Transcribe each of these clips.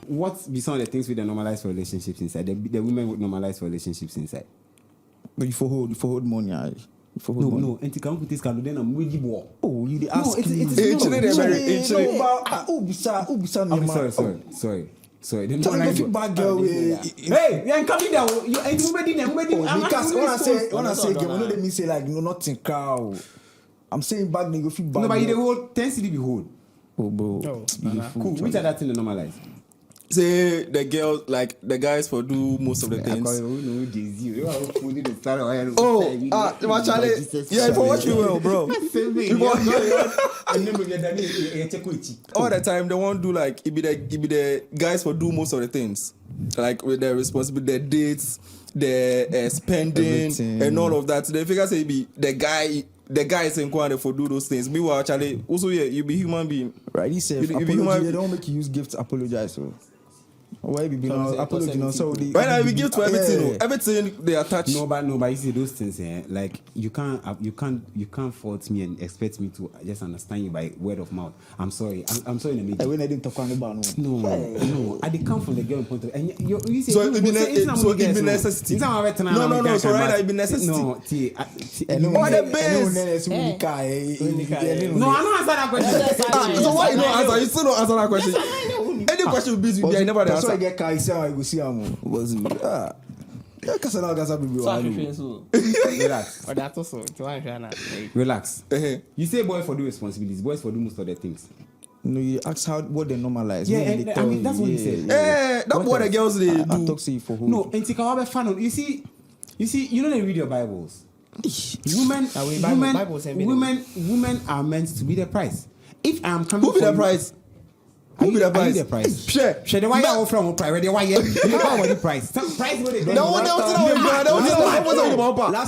what be some of the things with the normalize for relationships inside? The women would normalize for relationships inside. But you for hold money, No. And to come with this kind of then I'm with you. Oh, you ask. Sorry. Then bad girl. Hey, you ain't coming down. You ain't moving. Because when I say girl, you know they mean say like no nothing cow. I'm saying bad nigga feel bad. No, but you the whole tends to be hold. Oh, bro. Cool. Which are that thing to normalize? Say the girls, like the guys for do most of the things. Yeah, for what you will, bro. All the time they won't do like it be the guys for do most of the things, like with their responsibility, their dates, their spending, everything. And all of that. They figure say it be the guy is in quantity for do those things. Meanwhile, Charlie, also yeah, you be human being. Right, he said, they don't make you use gifts to apologize. So. Why be apology? So right now we give to everything. Everything they attach. No, but you see those things. Like you can't fault me and expect me to just understand you by word of mouth. I'm sorry. I'm sorry. When I didn't talk about no. I did come from the girl point of. And you say so it be necessity. No. So right now it be necessity. No, what the base? No, I'm not answering that question. So why you don't answer? You still don't answer that question. Any question will be with you. I never answer. So I get Kai say I go see am. Was me. Relax. You say boy for do responsibilities, boys for do most of the things. No, you ask what they normalize. Yeah, I mean that's what you said. That's what the girls they do. I talk say for who? No, and Tikawa fan. You see, you know they read your Bibles. Women are meant to be the price. If I'm coming, who be the price? Who be the price? Share the wire out from price. The wire. You know the price. Price what they do. Last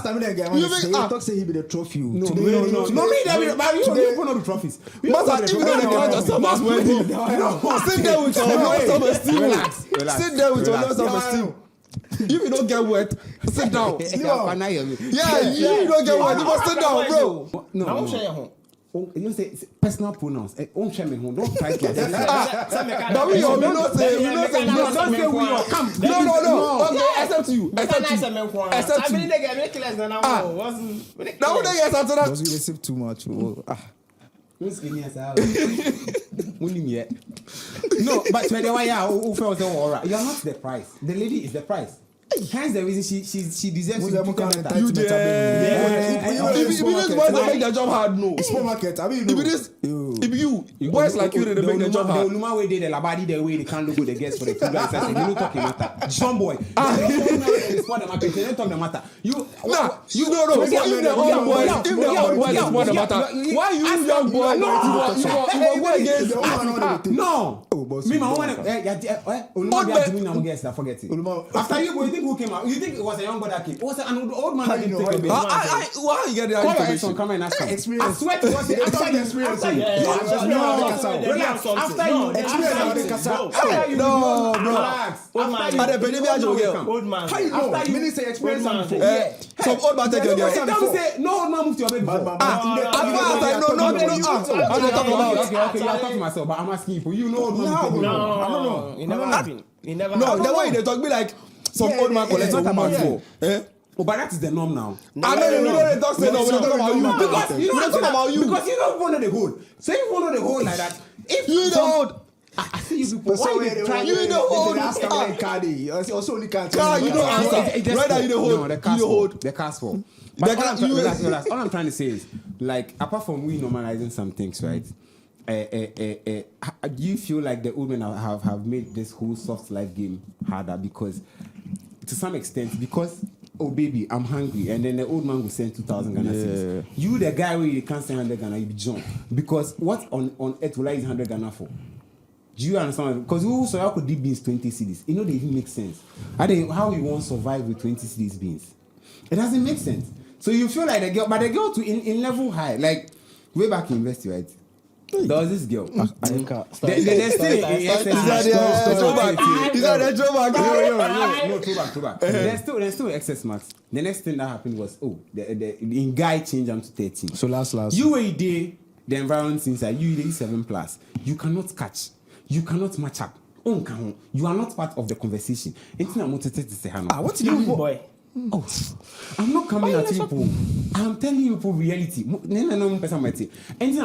time they get he talk say he be the trophy. No, me that but you put on the trophies. Master, if you don't get yourself sit there with your low self-esteem. Sit there with your low self-esteem. If you don't get wet, sit down. Yeah, you don't get wet, you must sit down, bro. No. You say personal pronouns. Don't try me home. Don't try to. But we don't say we are. Come. No. Okay, except you. Except you. Now they get something. Because you receive too much. No, but when they were you are not the price. The lady is the price. Hence the reason she deserves to be better. You if this boys that make their job hard, no. Supermarket. I mean, if you boys like you, they make their job hard. The Luma way they the labadi the way they can't look with the guests for the food guys. They don't talk matter. John boy. They don't spot the market. They don't talk the matter. You no. If the old boys spot the matter, why you young boy? You go against no. Me my one. Forget it. After you think who came out? You think it was a young boy that came? It was an old man that didn't take a baby. Why you get the information? Come and ask him. Experience. I swear to God, after the experience. No, bro. Relax. Old man. How you know? After you say experience before. Some old man take your girl. Don't say no old man move to your baby. As far as I know, no. Okay, you are talking myself, but I'm asking you for you know old man. No. It never happened. No, the way they talk be like some old man collect a woman for. Oh, but that is the norm now. No, they talk say no. We don't talk about you. Because you don't talk about you. Because you don't follow the whole. So you follow the whole like that. If you don't. I see you people. Why you try? You don't hold. Also only can't. You don't answer. Right now you don't hold. You hold. The cast for. But all I'm trying to say is, like, apart from we normalizing some things, right? Do you feel like the old men have made this whole soft life game harder? Because to some extent, because oh baby, I'm hungry, and then the old man will send 2,000 Ghana cedis. You the guy where you can't send 100 Ghana, you be John. Because what on earth will I use 100 Ghana for? Do you understand? Because who so how could deep beans 20 cedis? It know they even make sense. How you want to survive with 20 cedis beans? It doesn't make sense. So you feel like the girl, but the girl to in level high, like way back in university, right? There was this girl. They're still in excess. No, throwback. There's still excess marks. The next thing that happened was, the guy changed them to 13. So last. You were there, the environment inside, you 7+. You cannot catch. You cannot match up. You are not part of the conversation. Anything I'm motivated to say, what did you mean, boy? Oh, I'm not coming at people. I'm telling you people reality. Anything I'm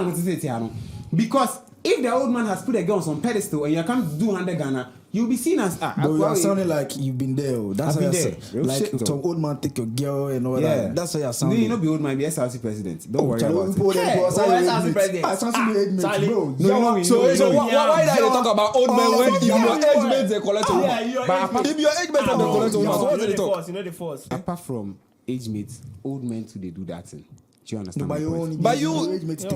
motivated to say, because if the old man has put a girl on some pedestal and you can't do 100 Ghana, you'll be seen as bro, you are sounding like you've been there. That's I've how been you there. say. Like Shit, some old man take your girl and all that. That's how you're No, sounding. you not be old man, be SRC president. Don't worry about it. SRC president. Bro. So why did they talk about old men when if your age mates they collect a woman? If your age mates they collect a woman, so what did they talk? You know the force. Apart from age mates, old men too, they do that thing. Do you understand? But You know, if your age mates it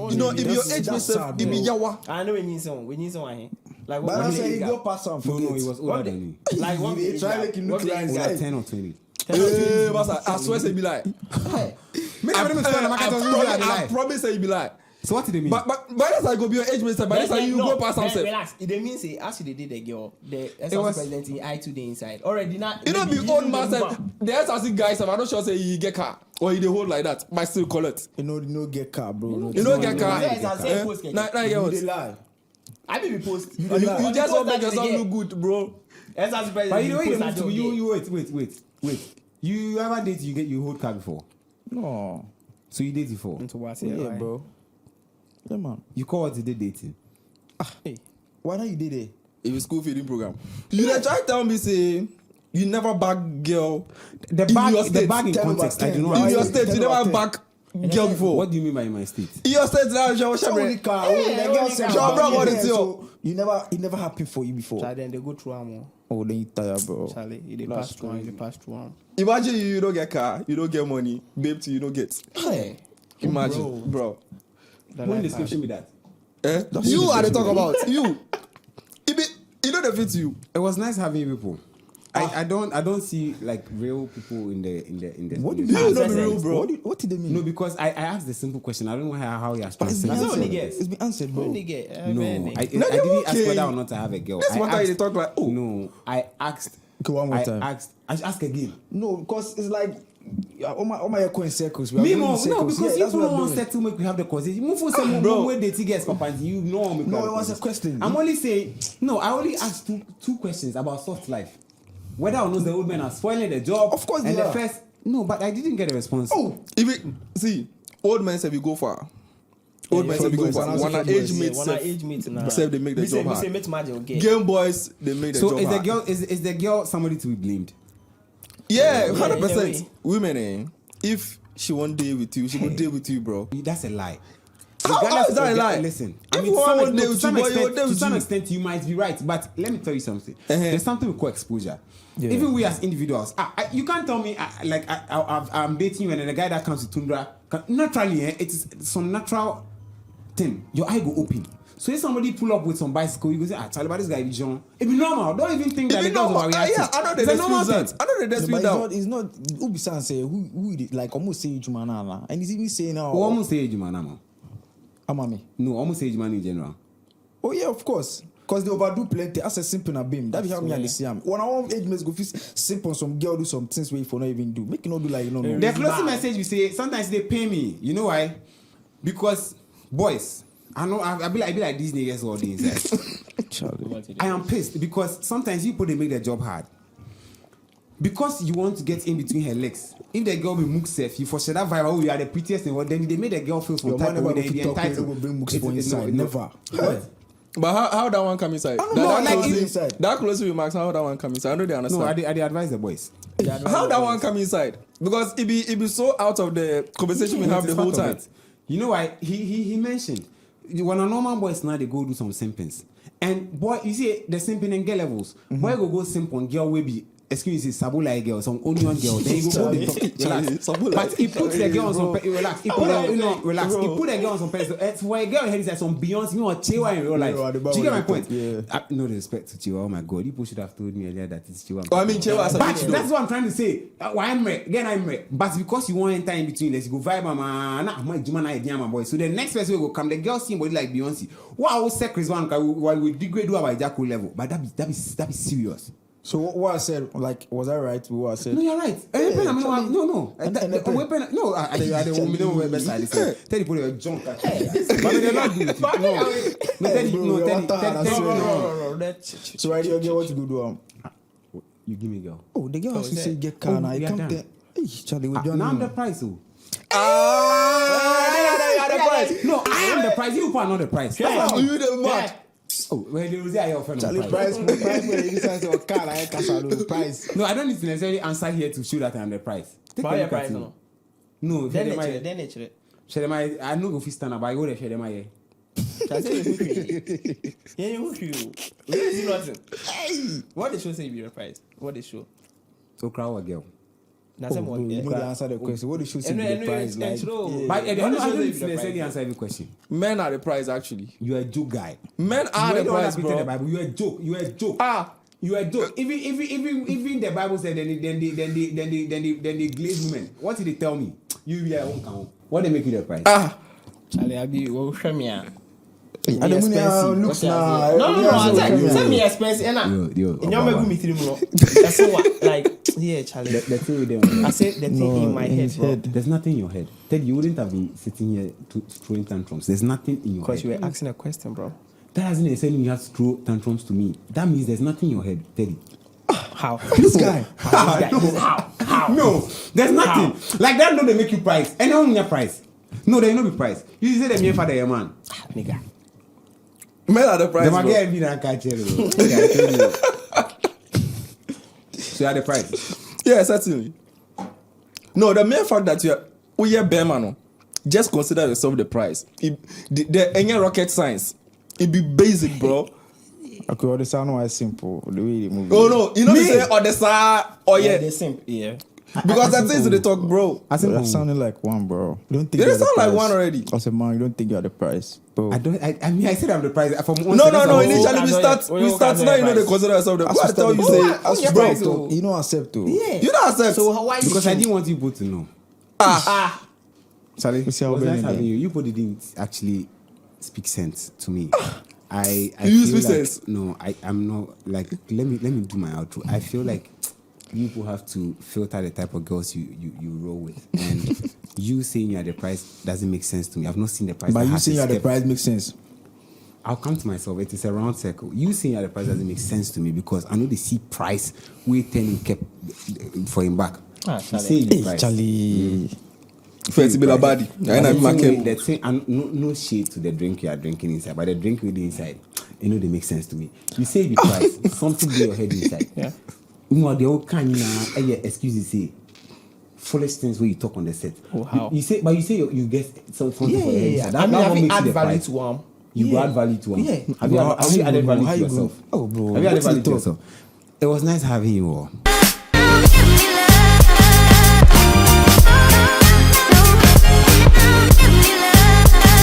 be yawa. I know we need someone here. Like But I what say you go pass on. No, he was older than me. like what He try make you look like He was like 10 or 20. Hey, Master, I swear say be like. I promise say be like. So what did they mean? But by this I go be your age mate, by this time you go pass yourself. Relax. It means say as they did the girl, the SRC president in I today inside. Already not. You know be old man said the SRC guys I'm not sure say he get car or he dey hold like that, but still call it. You know get car, bro. You know get car. Nah, get what? They lie. I be post. You just want to make yourself look good, bro. SRC president. But you know you wait. You ever date you hold car before? No. So you date before? Yeah, bro. Yeah, man. You call what they dating? Why not you did it? If it's school feeding program. You dey try tell me say you never back girl. The bag in Tell context. me I do about not. In your Ten. state, you never back girl before. What do you mean by my state? In your state now, you Only car. what is your? It never happened for you before. So then they go through one. Oh, then you tired, bro. Charlie, they pass through one. They pass through one. Imagine you don't get car, you don't get money, babe, you don't get. Hey, Imagine, bro. When description be that? You are the talk about you. You know the fit you. It was nice having you people. I don't see like real people in the. What do You you don't be real, bro. What did they mean? No, because I asked the simple question. I don't know how you asked. But it's been That's answered. only guess. It's been answered, bro. only get. No, I didn't ask whether or not I have a girl. That's I what I asked- talk like. Oh, No, I asked. Okay, one more time. I should ask again. No, because it's like all my coin circles. We are Me going in more, no, circles. because Yeah, that's you what don't I'm want doing. to make we have the conversation. Move for some Bro. more they get papa. You know me. No, it was a question. I'm only saying. No, I only asked two questions about soft life. Whether or not the old men are spoiling the job. Of course and they the are. first. No, but I didn't get a response. Oh, if it see old men say we go far. Old men say we go boys, far. and One also age boys, mates One age meet now. say they make the job We say hard. meet magic okay. Game boys they make the So job is the hard. girl is the girl somebody to be blamed? Yeah, Yeah, 100%. yeah. Women, if she one day with you, she will day with you, bro. That's a lie. How is that a lie? Listen, If I mean, you to some want one extent- day to with some you, boy, you extent- will day to with some you. extent, you might be right, but let me tell you something. There's something we call exposure. Yeah. Even we as individuals, you can't tell me I'm dating you and then the guy that comes to Tundra, naturally, it's some natural thing. Your eye go open. So if somebody pull up with some bicycle, you go say, Charlie, but this guy is John. It be normal. Don't even think that If the you girls know, are reacting. yeah, I know they It's a normal dispute that. thing. I know they dispute but that. it's not. Ubisan say who it is, like almost say Jumanala, and he's even saying now. Who almost say Ejima now? Amami. No, almost say Ejima in general. Oh yeah, of course. Because they overdo plenty. As a simple na beam. That be how me and the Siam. When I want age mates go feel simple on some girl do some things where for not even do. Make you not do like you know. The closing message we say sometimes they pay me. You know why? Because boys, I know I be like these niggas all day inside. I am pissed because sometimes you put they make their job hard. Because you want to get in between her legs. If the girl be mook safe, you for sure that vibe. Oh, you are the prettiest thing. Well, then they made the girl feel some Your type man of way. never They be go talk entitled. when they go bring mooks for No, inside. no. Never. What? But how that one come inside? don't That, know, that, like closely, inside. that closely remarks how that one come inside. I know they No, understand. I advise the boys. How that one come inside? Because it be so out of the conversation we have It is the whole part of time. it. You know why? He mentioned when a normal boys now they go do some simpings. And boy, you see the simping and girl levels. Boy go simp on girl will be excuse me, Sabula girl, some onion girl. Then you go the top, relax. Sabula. But he put the girl on some relax. He put relax. He put the girl on some pedestal. It's for a girl head is like some Beyonce, you know, Chewa in real life. Do you get my point? Yeah. No respect to Chewa. Oh my God, you people should have told me earlier that it's Chewa. Oh, I mean, Chewa as a But bitch, that's what I'm trying to say. Why I'm right. Again, I'm right. But because you want to enter in between, let's go vibe, man. My Jumana idea, my boy. So the next person will go come. The girl seeing body like Beyonce. What I will say, Chris one, while we degrade our Jacko level. But that be serious. So what I said, like, was I right with what I said? No, you're right. No. No. I don't wear best side. Tell you put your junk. But they're not doing it. No, Teddy. So right, your girl what to do? You give me girl. Oh, the girl has to is say it? get car now. I we are come done. there. Hey, Charlie, we Now I'm done. the price. Oh. No, No, I am the price. You are not the price. That's why you the man. Oh, well, they will say I offer no Charlie, price. price, where you decide to car like Casalo price. No, I don't need to necessarily answer here to show that I am the price. Take Why a your look at price me. no? No, Then Shedemai. nature. Shedemai, I know go fit stand up, but I go there Shedemai. I say you who yeah, you who you. You see nothing. Hey, what they show say be your price? What they show? So crowd a girl. That's Oh, what. bro, you know the answer to the question. What do you say the price like? But I don't say need be to the necessarily price? answer every question. Men are the price actually. You are a joke guy. Men are You the don't price, have to tell the bro. Bible. You are a joke. You are a joke. Ah, You are a joke. Even the Bible said then they glaze women. What did they tell me? You are own count. What they make you the price? Charlie, I be well show me. And the money looks now. No. Send me expensive. Yo, And you make me 3 more. That's what like yeah, Charlie. the thing with them. I said the thing in my head, bro. There's nothing in your head. Ted, you wouldn't have been sitting here throwing tantrums. There's nothing in your Because head. you were asking a question, bro. That doesn't necessarily mean you have to throw tantrums to me. That means there's nothing in your head, Teddy. How? This guy. How? No, there's nothing. Like that, no, they make you price. And how your price? No, they no be price. You say them here for the man. Nigga. men are the price, The man bro. get me that catch you. So you are the price. Yeah, certainly. No, the mere fact that you're bare man, just consider yourself the price. The any rocket science, it be basic, bro. Okay, all the sound was simple. The way they move. Oh no, you know they say on the side, Yeah, the same. Yeah. because that's things they talk, bro. I think That sounded like one, bro. You don't think You you're don't the sound like price. one already. I said, man, you don't think you're the price, bro. I don't. I mean, I said I'm the price. From one No. side, that's how- Initially we start that's now. You know your they price. consider yourself the. As What I to tell you start- say, as to bro, start, you don't accept to. Yeah. you don't accept. So why you because I didn't want you both to know. Charlie, you see It how was nice bad having you. You both didn't actually speak sense to me. I You feel speak like, sense? No, I'm not like. Let me do my outro. I feel like people have to filter the type of girls you roll with, and you saying you're the price doesn't make sense to me. I've not seen the price. But that you has saying a you're the step. price makes sense. I'll come to myself. It is a round circle. You saying you're the price doesn't make sense to me because I know the see price we turning kept for him back. You say you the price. Charlie. First, be a body. And I'm marking. That thing, and no shade to the drink you are drinking inside, but the drink with the inside, you know, they make sense to me. You say the price, something in your head inside. Yeah. You know, the old kind of excuses say foolish things when you talk on the set. Oh, how? You say, but you say you get something Yeah, for your head yeah. inside. I mean, That have what you makes add the value price. to one? You Yeah. add value to one. Yeah. Have you added value How to you go? yourself? Oh, bro. Have you added What's the value to talk? yourself? It was nice having you all.